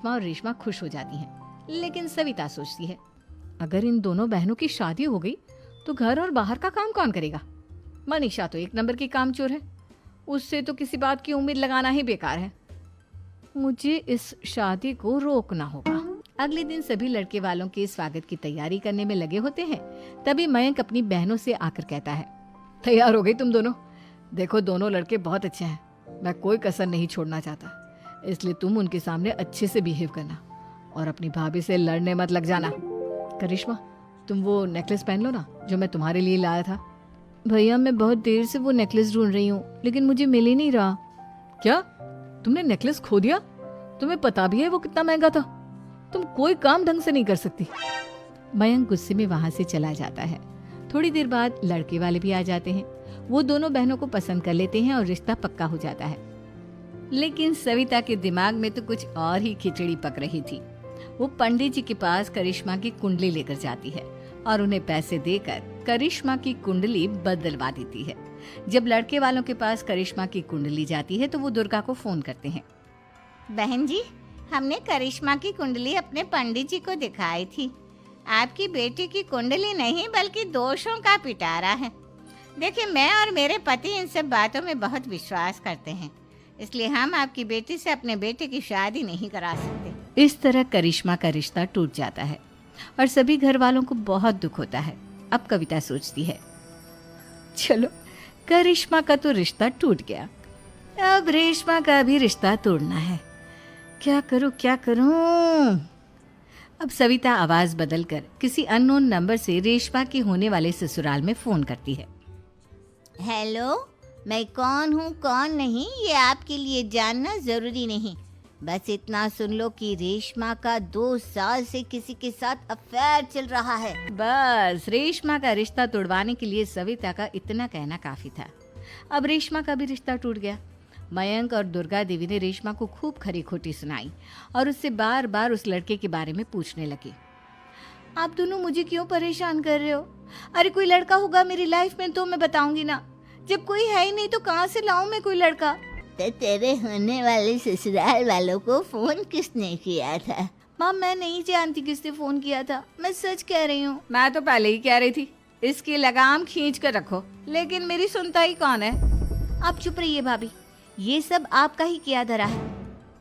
माँ और रेशमा खुश हो जाती हैं, लेकिन सविता सोचती है अगर इन दोनों बहनों की शादी हो गई तो घर और बाहर का काम कौन करेगा। मनीषा तो एक नंबर की कामचोर है, उससे तो किसी बात की उम्मीद लगाना ही बेकार है। मुझे इस शादी को रोकना होगा। अगले दिन सभी लड़के वालों के स्वागत की तैयारी करने में लगे होते हैं। तभी मयंक अपनी बहनों से आकर कहता है, तैयार हो गई तुम दोनों? देखो दोनों लड़के बहुत अच्छे हैं, मैं कोई कसर नहीं छोड़ना चाहता, इसलिए तुम उनके सामने अच्छे से बिहेव करना और अपनी भाभी से लड़ने मत लग जाना। करिश्मा, तुम वो नेकलेस पहन लो ना जो मैं तुम्हारे लिए लाया था। भैया मैं बहुत देर से वो नेकलेस ढूंढ रही हूँ, लेकिन मुझे मिल ही नहीं रहा। क्या तुमने नेकलेस खो दिया? तुम्हें पता भी है वो कितना महंगा था? तुम कोई काम ढंग से नहीं कर सकती। मयंक गुस्से में वहां से चला जाता है। थोड़ी देर बाद लड़के वाले भी आ जाते हैं। वो दोनों बहनों को पसंद कर लेते हैं और रिश्ता पक्का हो जाता है। लेकिन सविता के दिमाग में तो कुछ और ही खिचड़ी पक रही थी। वो पंडित जी के पास करिश्मा की कुंडली लेकर जाती है और उन्हें पैसे देकर करिश्मा की कुंडली बदलवा देती है। जब लड़के वालों के पास करिश्मा की कुंडली जाती है तो वो दुर्गा को फोन करते हैं। बहन जी, हमने करिश्मा की कुंडली अपने पंडित जी को दिखाई थी। आपकी बेटी की कुंडली नहीं बल्कि दोषों का पिटारा है। देखिए, मैं और मेरे पति इन सब बातों में बहुत विश्वास करते हैं, इसलिए हम आपकी बेटी से अपने बेटे की शादी नहीं करा सकते। इस तरह करिश्मा का रिश्ता टूट जाता है और सभी घर वालों को बहुत दुख होता है। अब कविता सोचती है, चलो करिश्मा का तो रिश्ता टूट गया, अब रेशमा का भी रिश्ता तोड़ना है। क्या करूं? अब सविता आवाज बदलकर किसी अननोन नंबर से रेशमा के होने वाले ससुराल में फोन करती है। हेलो, मैं कौन हूँ कौन नहीं ये आपके लिए जानना जरूरी नहीं। बस इतना सुन लो कि रेशमा का 2 साल से किसी के साथ अफेयर चल रहा है। बस रेशमा का रिश्ता तोड़वाने के लिए सविता का इतना कहना काफी था। अब रेशमा का भी रिश्ता टूट गया। मयंक और दुर्गा देवी ने रेशमा को खूब खरी खोटी सुनाई और उससे बार बार उस लड़के के बारे में पूछने लगे। आप दोनों मुझे क्यों परेशान कर रहे हो? अरे कोई लड़का होगा मेरी लाइफ में तो मैं बताऊंगी ना, जब कोई है ही नहीं तो कहाँ से लाऊं मैं कोई लड़का? तो तेरे होने वाले ससुराल वालों को फोन किसने किया था? माँ मैं नहीं जानती किसने फोन किया था, मैं सच कह रही हूँ। मैं तो पहले ही कह रही थी इसकी लगाम खींच कर रखो, लेकिन मेरी सुनता ही कौन है। आप चुप रहिए भाभी, ये सब आपका ही किया धरा है।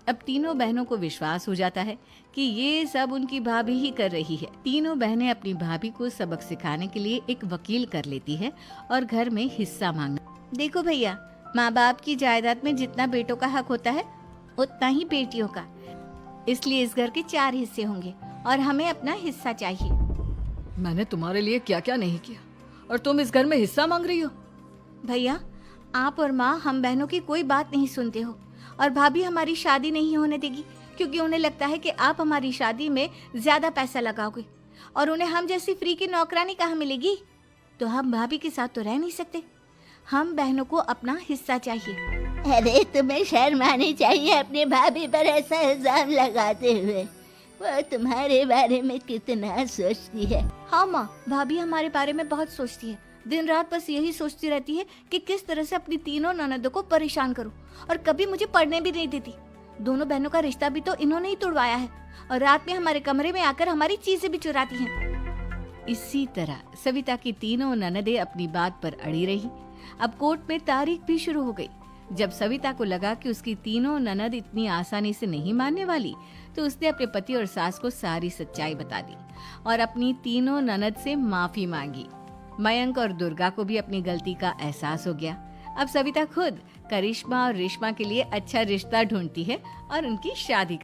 अब तीनों बहनों को विश्वास हो जाता है कि ये सब उनकी भाभी ही कर रही है। तीनों बहनें अपनी भाभी को सबक सिखाने के लिए एक वकील कर लेती है और घर में हिस्सा मांगना। देखो भैया, माँ बाप की जायदाद में जितना बेटों का हक होता है उतना ही बेटियों का, इसलिए इस घर के 4 हिस्से होंगे और हमें अपना हिस्सा चाहिए। मैंने तुम्हारे लिए क्या क्या नहीं किया और तुम इस घर में हिस्सा मांग रही हो? भैया, आप और माँ हम बहनों की कोई बात नहीं सुनते हो और भाभी हमारी शादी नहीं होने देगी क्योंकि उन्हें लगता है कि आप हमारी शादी में ज्यादा पैसा लगाओगे और उन्हें हम जैसी फ्री की नौकरानी कहाँ मिलेगी। तो हम भाभी के साथ तो रह नहीं सकते, हम बहनों को अपना हिस्सा चाहिए। अरे तुम्हें शर्म आनी चाहिए अपनी भाभी पर ऐसा इल्जाम लगाते हुए। वो तुम्हारे बारे में कितना सोचती है। हाँ माँ, भाभी हमारे बारे में बहुत सोचती है। दिन रात बस यही सोचती रहती है कि किस तरह से अपनी तीनों ननदों को परेशान करूं और कभी मुझे पढ़ने भी नहीं देती। दोनों बहनों का रिश्ता भी तो इन्होंने ही तोड़वाया है और रात में हमारे कमरे में आकर हमारी चीजें भी चुराती हैं। इसी तरह सविता की तीनों ननदें अपनी बात पर अड़ी रही। अब कोर्ट में तारीख भी शुरू हो गई। जब सविता को लगा कि उसकी तीनों ननद इतनी आसानी से नहीं मानने वाली, तो उसने अपने पति और सास को सारी सच्चाई बता दी और अपनी तीनों ननद से माफी मांगी। मयंक और दुर्गा को भी अपनी गलती का एहसास हो गया। अब सविता खुद करिश्मा और रेशमा के लिए अच्छा रिश्ता ढूंढती है और उनकी शादी